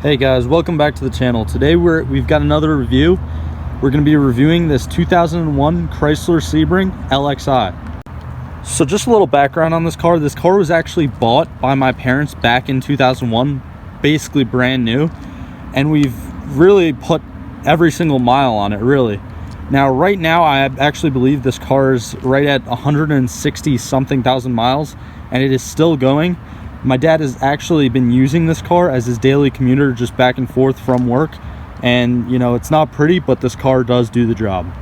Hey guys, welcome back to the channel. Today we've got another review. We're going to be reviewing this 2001 Chrysler Sebring LXi. So just a little background on this car. This car was actually bought by my parents back in 2001, basically brand new, and we've really put every single mile on it, really. Now right now I actually believe this car is right at 160 something thousand miles, and it is still going. My dad has actually been using this car as his daily commuter, just back and forth from work. And you know, it's not pretty, but this car does do the job.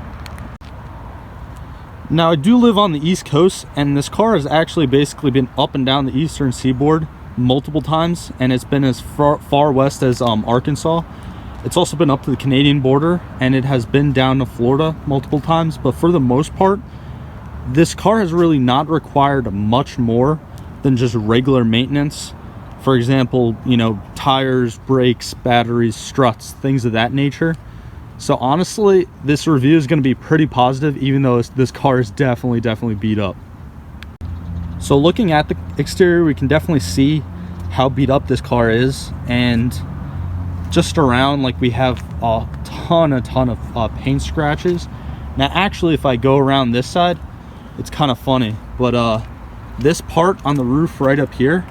Now I do live on the East Coast, and this car has actually basically been up and down the eastern seaboard multiple times, and it's been as far west as Arkansas. It's also been up to the Canadian border, and it has been down to Florida multiple times. But for the most part, this car has really not required much more than just regular maintenance. For example, you know, tires, brakes, batteries, struts, things of that nature. So honestly, this review is going to be pretty positive, even though this car is definitely beat up. So looking at the exterior, we can definitely see how beat up this car is, and just around, like, we have a ton of paint scratches. Now actually, if I go around this side, it's kind of funny, but this part on the roof right up here,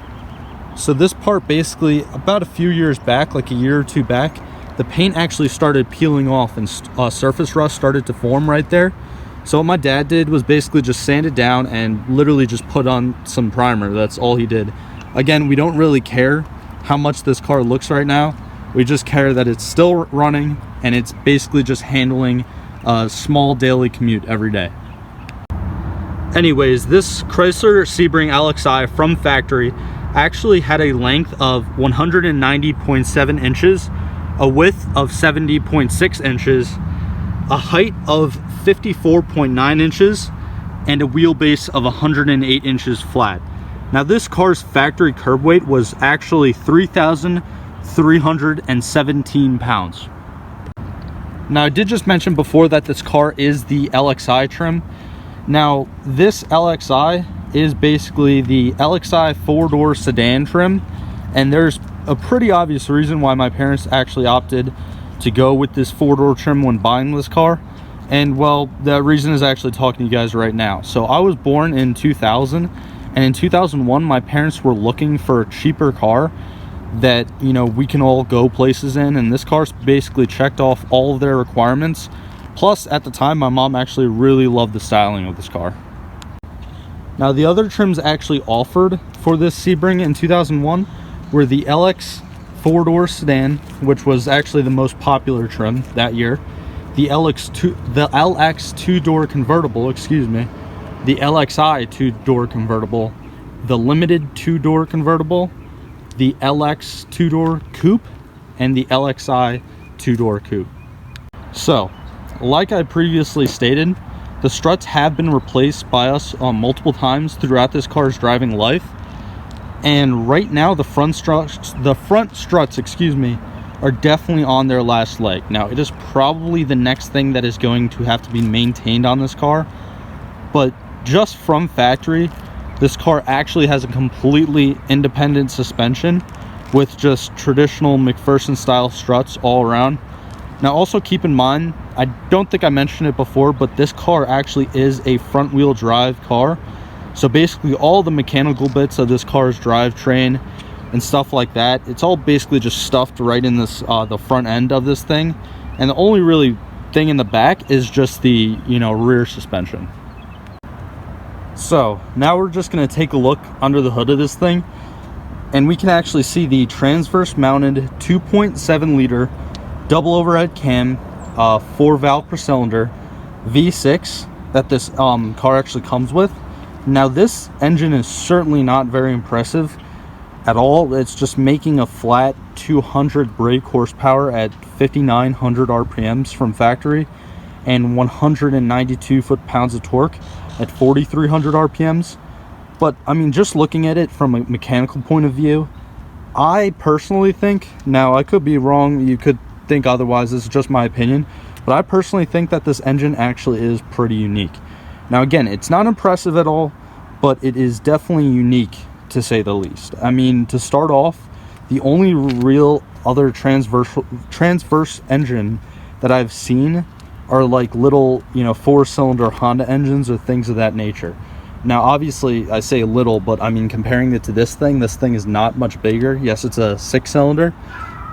so this part basically about a few years back, like a year or two back, the paint actually started peeling off and surface rust started to form right there. So what my dad did was basically just sand it down and literally just put on some primer. That's all he did. Again, we don't really care how much this car looks right now. We just care that it's still running, and it's basically just handling a small daily commute every day. Anyways, this Chrysler Sebring LXi from factory actually had a length of 190.7 inches, a width of 70.6 inches, a height of 54.9 inches, and a wheelbase of 108 inches flat. Now this car's factory curb weight was actually 3,317 pounds. Now I did just mention before that this car is the LXi trim. Now this LXi is basically the LXi 4-door sedan trim, and there's a pretty obvious reason why my parents actually opted to go with this 4-door trim when buying this car. And well, the reason is actually talking to you guys right now. So I was born in 2000, and in 2001 my parents were looking for a cheaper car that, you know, we can all go places in, and this car's basically checked off all of their requirements. Plus, at the time, my mom actually really loved the styling of this car. Now, the other trims actually offered for this Sebring in 2001 were the LX 4-door sedan, which was actually the most popular trim that year, the LX 2-door convertible, excuse me, the LXi 2-door convertible, the limited 2-door convertible, the LX 2-door coupe, and the LXi 2-door coupe. So, like I previously stated, the struts have been replaced by us multiple times throughout this car's driving life, and right now the front struts, excuse me, are definitely on their last leg. Now it is probably the next thing that is going to have to be maintained on this car, but just from factory, this car actually has a completely independent suspension with just traditional McPherson style struts all around. Now also keep in mind, I don't think I mentioned it before, but this car actually is a front wheel drive car. So basically all the mechanical bits of this car's drivetrain and stuff like that, it's all basically just stuffed right in this the front end of this thing. And the only really thing in the back is just the, you know, rear suspension. So now we're just going to take a look under the hood of this thing, and we can actually see the transverse mounted 2.7 liter double overhead cam, 4-valve per cylinder V6 that this car actually comes with. Now this engine is certainly not very impressive at all. It's just making a flat 200 brake horsepower at 5,900 RPMs from factory, and 192 foot-pounds of torque at 4,300 RPMs. But I mean, just looking at it from a mechanical point of view, I personally think, now I could be wrong, you could think otherwise, this is just my opinion, but I personally think that this engine actually is pretty unique. Now again, it's not impressive at all, but it is definitely unique, to say the least. I mean, to start off, The only real other transverse engine that I've seen are like little, you know, 4-cylinder Honda engines or things of that nature. Now, obviously, I say little, but I mean, comparing it to this thing is not much bigger. Yes, it's a 6-cylinder,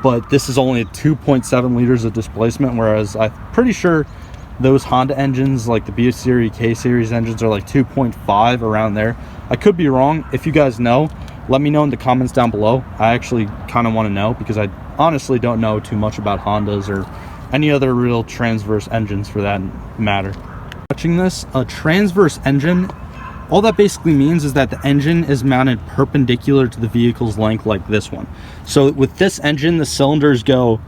but this is only 2.7 liters of displacement, whereas I'm pretty sure those Honda engines, like the B Series, K Series engines, are like 2.5, around there. I could be wrong. If you guys know, let me know in the comments down below. I actually kind of want to know, because I honestly don't know too much about Hondas or any other real transverse engines for that matter. Watching this, a transverse engine, all that basically means is that the engine is mounted perpendicular to the vehicle's length, like this one. So with this engine, the cylinders go,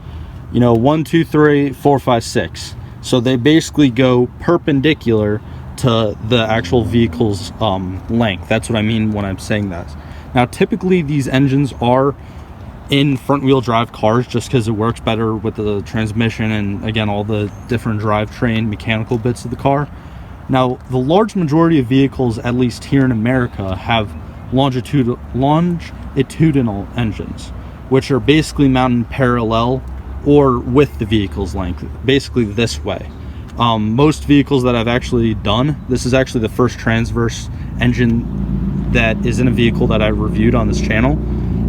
you know, 1, 2, 3, 4, 5, 6. So they basically go perpendicular to the actual vehicle's length. That's what I mean when I'm saying that. Now, typically these engines are in front-wheel drive cars, just because it works better with the transmission and, again, all the different drivetrain mechanical bits of the car. Now, the large majority of vehicles, at least here in America, have longitudinal engines, which are basically mounted parallel or with the vehicle's length, basically this way. Most vehicles that I've actually done, this is actually the first transverse engine that is in a vehicle that I reviewed on this channel.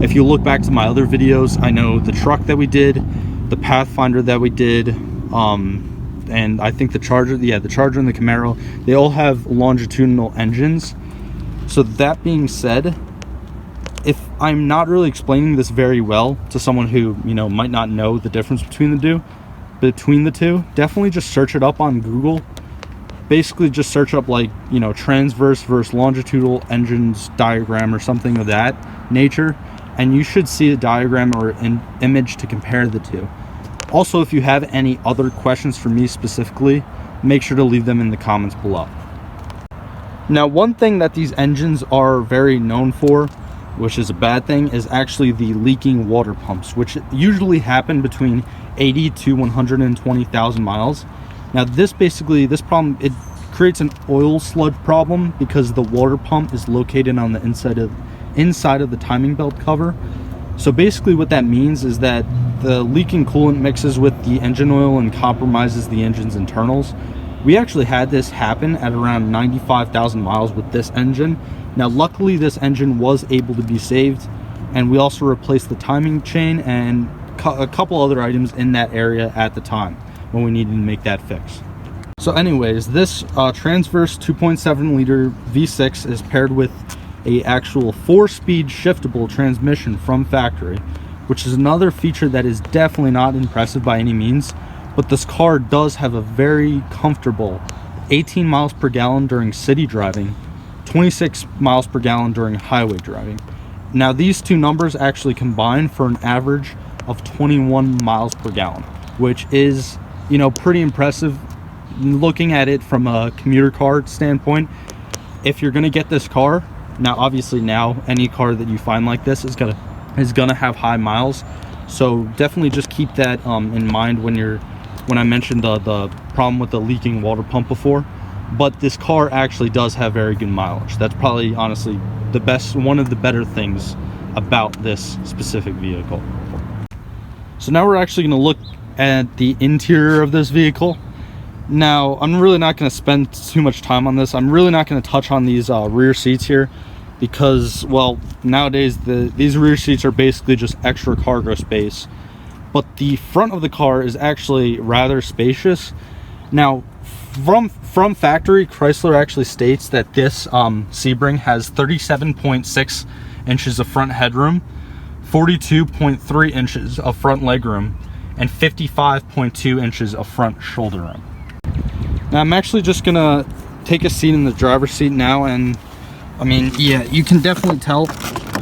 If you look back to my other videos, I know the truck that we did, the Pathfinder that we did, and I think the Charger, yeah, the Charger and the Camaro, they all have longitudinal engines. So that being said, if I'm not really explaining this very well to someone who, you know, might not know the difference between the two, definitely just search it up on Google. Basically just search up, like, you know, transverse versus longitudinal engines diagram or something of that nature, and you should see a diagram or an image to compare the two. Also, if you have any other questions for me specifically, make sure to leave them in the comments below. Now, one thing that these engines are very known for, which is a bad thing, is actually the leaking water pumps, which usually happen between 80 to 120,000 miles. Now, this problem, it creates an oil sludge problem because the water pump is located on the inside of the timing belt cover. So basically what that means is that the leaking coolant mixes with the engine oil and compromises the engine's internals. We actually had this happen at around 95,000 miles with this engine. Now, luckily, this engine was able to be saved, and we also replaced the timing chain and a couple other items in that area at the time when we needed to make that fix. So anyways, this transverse 2.7 liter V6 is paired with a actual 4-speed shiftable transmission from factory, which is another feature that is definitely not impressive by any means, but this car does have a very comfortable 18 miles per gallon during city driving, 26 miles per gallon during highway driving. Now, these two numbers actually combine for an average of 21 miles per gallon, which is, you know, pretty impressive looking at it from a commuter car standpoint. If you're going to get this car, now obviously now any car that you find like this is gonna have high miles, so definitely just keep that in mind when I mentioned the problem with the leaking water pump before. But this car actually does have very good mileage. That's probably honestly one of the better things about this specific vehicle. So now we're actually going to look at the interior of this vehicle. Now, I'm really not going to spend too much time on this. I'm really not going to touch on these rear seats here because, well, nowadays these rear seats are basically just extra cargo space. But the front of the car is actually rather spacious. Now, from factory, Chrysler actually states that this Sebring has 37.6 inches of front headroom, 42.3 inches of front legroom, and 55.2 inches of front shoulder room. Now, I'm actually just gonna take a seat in the driver's seat now, and I mean, yeah, you can definitely tell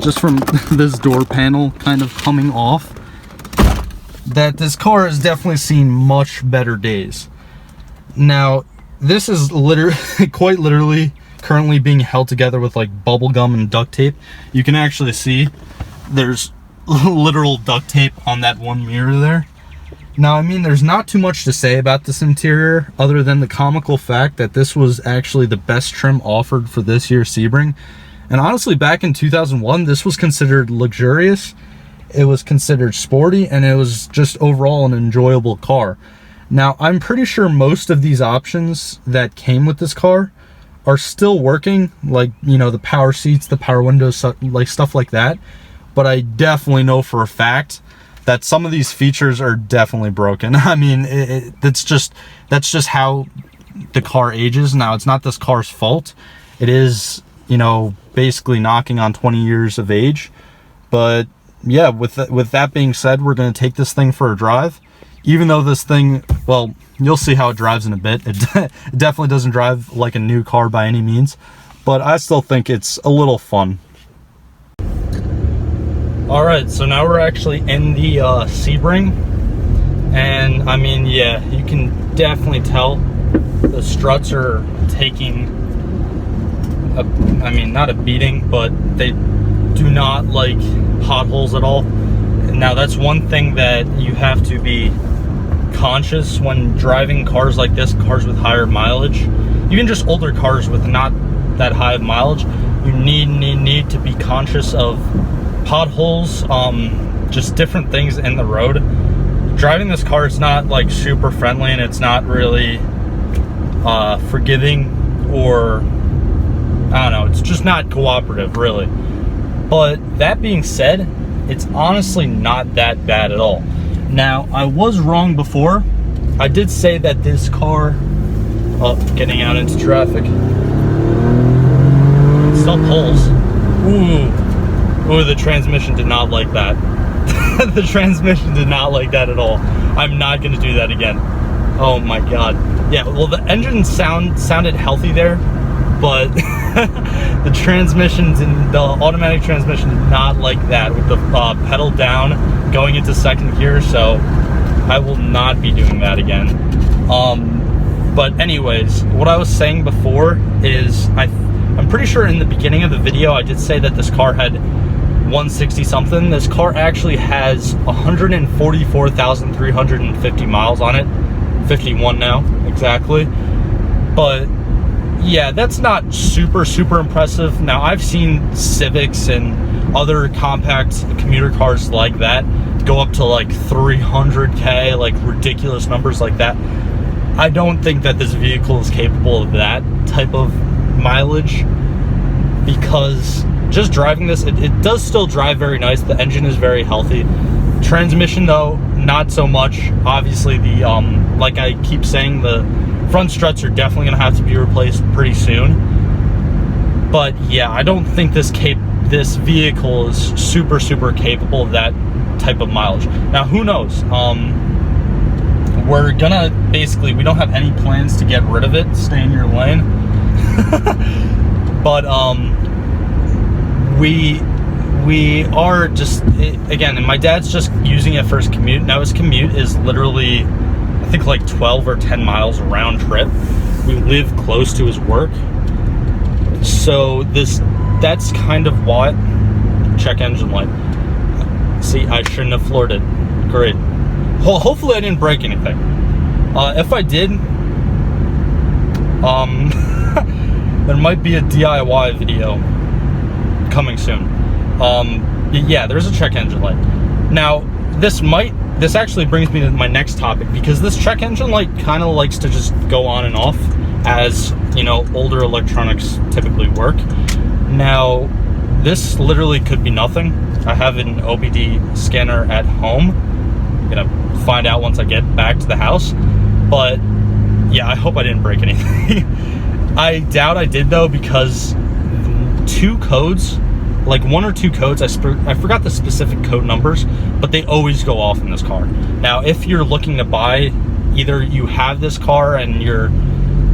just from this door panel kind of coming off that this car has definitely seen much better days. Now, this is quite literally currently being held together with like bubble gum and duct tape. You can actually see there's literal duct tape on that one mirror there. Now, I mean, there's not too much to say about this interior other than the comical fact that this was actually the best trim offered for this year's Sebring. And honestly, back in 2001, this was considered luxurious. it was considered sporty, and it was just overall an enjoyable car. Now, I'm pretty sure most of these options that came with this car are still working, like, you know, the power seats, the power windows, like stuff like that. But I definitely know for a fact that some of these features are definitely broken. I mean, that's just how the car ages. Now, it's not this car's fault. It is, you know, basically knocking on 20 years of age. But yeah, with that being said, we're going to take this thing for a drive. Even though this thing, well, you'll see how it drives in a bit. It definitely doesn't drive like a new car by any means, but I still think it's a little fun. All right, so now we're actually in the Sebring, and I mean, yeah, you can definitely tell the struts are taking I mean, not a beating, but they do not like potholes at all. Now, that's one thing that you have to be conscious when driving cars like this, cars with higher mileage, even just older cars with not that high of mileage. You need to be conscious of potholes, just different things in the road. Driving this car is not like super friendly, and it's not really forgiving, or I don't know, it's just not cooperative really. But that being said, it's honestly not that bad at all. Now, I was wrong before. I did say that this car, getting out into traffic, it still pulls. Ooh, the transmission did not like that. The transmission did not like that at all. I'm not gonna do that again. Oh my God. Yeah, well, the engine sounded healthy there, but the transmissions and the automatic transmission did not like that with the pedal down going into second gear, so I will not be doing that again. But anyways, what I was saying before is I'm pretty sure in the beginning of the video I did say that this car had 160 something. This car actually has 144,350 miles on it. 51 now, exactly. But yeah, that's not super impressive. Now, I've seen Civics and other compact commuter cars like that go up to like 300K, like ridiculous numbers like that. I don't think that this vehicle is capable of that type of mileage, because just driving this, it does still drive very nice. The engine is very healthy. Transmission, though, not so much. Obviously, the like I keep saying, the front struts are definitely gonna have to be replaced pretty soon. But yeah, I don't think this vehicle is super capable of that type of mileage. Now, who knows? We're gonna basically, we don't have any plans to get rid of it. Stay in your lane. But we are just, again, and my dad's just using it for his commute. Now, his commute is literally, I think, like 12 or 10 miles round trip. We live close to his work, so that's kind of what. Check engine light. See, I shouldn't have floored it. Great. Well, hopefully I didn't break anything. If I did, there might be a DIY video coming soon. Yeah, there's a check engine light. Now, this actually brings me to my next topic, because this check engine light kind of likes to just go on and off, as you know, older electronics typically work. Now, this literally could be nothing. I have an OBD scanner at home. I'm gonna find out once I get back to the house. But yeah, I hope I didn't break anything. I doubt I did, though, because two codes, like one or two codes, I forgot the specific code numbers, but they always go off in this car. Now, if you're looking to buy, either you have this car and you're,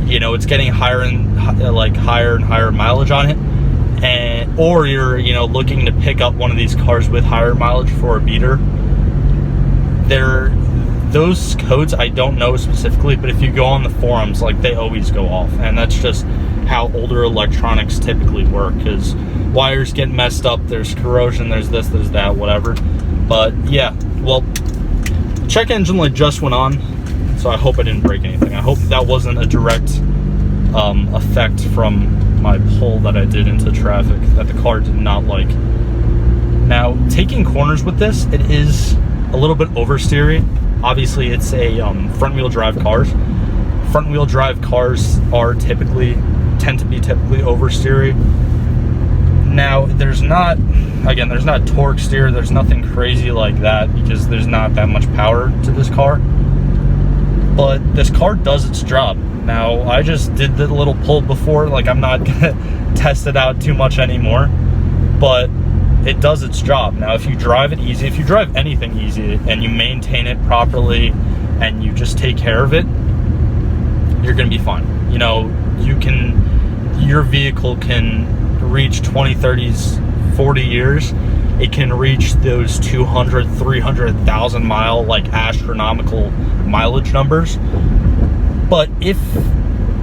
you know, it's getting higher and higher mileage on it, or you're, you know, looking to pick up one of these cars with higher mileage for a beater, those codes I don't know specifically, but if you go on the forums, like, they always go off, and that's just how older electronics typically work, because wires get messed up, there's corrosion, there's this, there's that, whatever. But yeah, well, check engine light just went on, so I hope I didn't break anything. I hope that wasn't a direct effect from my pull that I did into traffic, that the car did not like. Now, taking corners with this, it is a little bit oversteery. Obviously, it's a front-wheel drive cars. Front-wheel drive cars tend to be typically oversteery. Now, there's not torque steer, there's nothing crazy like that because there's not that much power to this car. But this car does its job. Now, I just did the little pull before, like I'm not gonna test it out too much anymore, but it does its job. Now, if you drive it easy, if you drive anything easy and you maintain it properly and you just take care of it, you're gonna be fine. You know, your vehicle can reach 20, 30s, 40 years. It can reach those 200, 300,000 mile, like astronomical mileage numbers. But if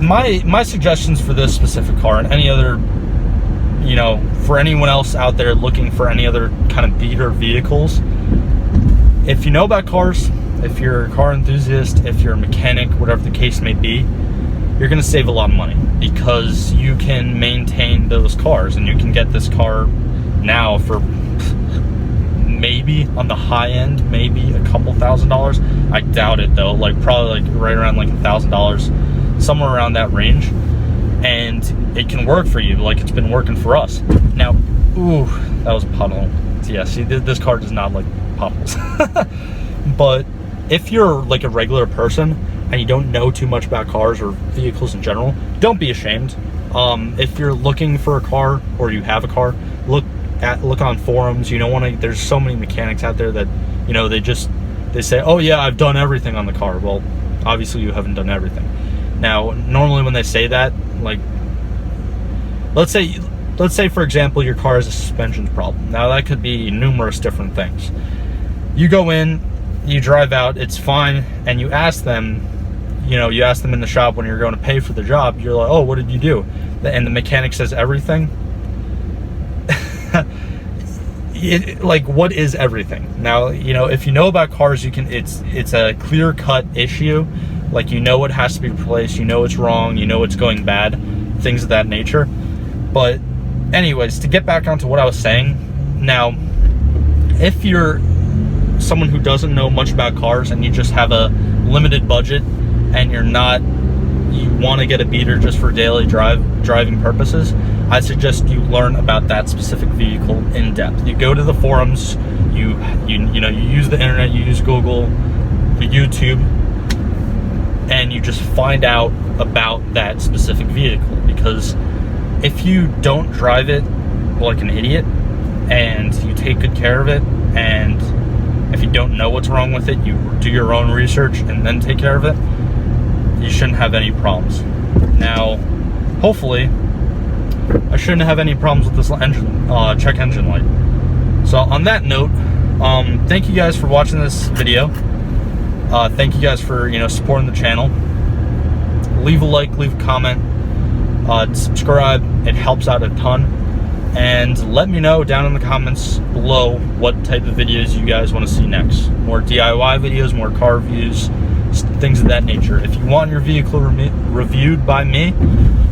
my suggestions for this specific car and any other, you know, for anyone else out there looking for any other kind of beater vehicles, if you know about cars, if you're a car enthusiast, if you're a mechanic, whatever the case may be, you're going to save a lot of money because you can maintain those cars, and you can get this car now for maybe on the high end, maybe a couple $1,000s. I doubt it though, like probably like right around like $1,000, somewhere around that range, and it can work for you like it's been working for us. Now, ooh, that was a puddle. Yeah, see, this car does not like puddles. But if you're like a regular person and you don't know too much about cars or vehicles in general, don't be ashamed. If you're looking for a car or you have a car, look on forums. You don't want to, there's so many mechanics out there that, you know, they say, oh yeah, I've done everything on the car. Well, obviously you haven't done everything. Now, normally when they say that, like, let's say for example, your car has a suspension problem. Now that could be numerous different things. You go in, you drive out, it's fine, and you ask them, you know, you ask them in the shop when you're going to pay for the job, you're like, oh, what did you do? And the mechanic says everything. Like, what is everything? Now, you know, if you know about cars, you can, it's a clear-cut issue. Like, you know it has to be replaced, you know it's wrong, you know it's going bad, things of that nature. But anyways, to get back onto what I was saying, now, if you're someone who doesn't know much about cars and you just have a limited budget and you want to get a beater just for daily driving purposes, I suggest you learn about that specific vehicle in depth. You go to the forums, you use the internet, you use Google, YouTube, and you just find out about that specific vehicle. Because if you don't drive it like an idiot and you take good care of it, and if you don't know what's wrong with it, you do your own research and then take care of it, you shouldn't have any problems. Now, hopefully, I shouldn't have any problems with this engine, check engine light. So on that note, thank you guys for watching this video. Thank you guys for, you know, supporting the channel. Leave a like, leave a comment, subscribe. It helps out a ton. And let me know down in the comments below what type of videos you guys want to see next. More DIY videos, more car reviews, things of that nature. If you want your vehicle reviewed by me,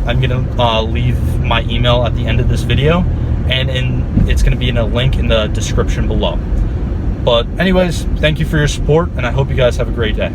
I'm going to leave my email at the end of this video, and it's going to be in a link in the description below. But anyways, thank you for your support, and I hope you guys have a great day.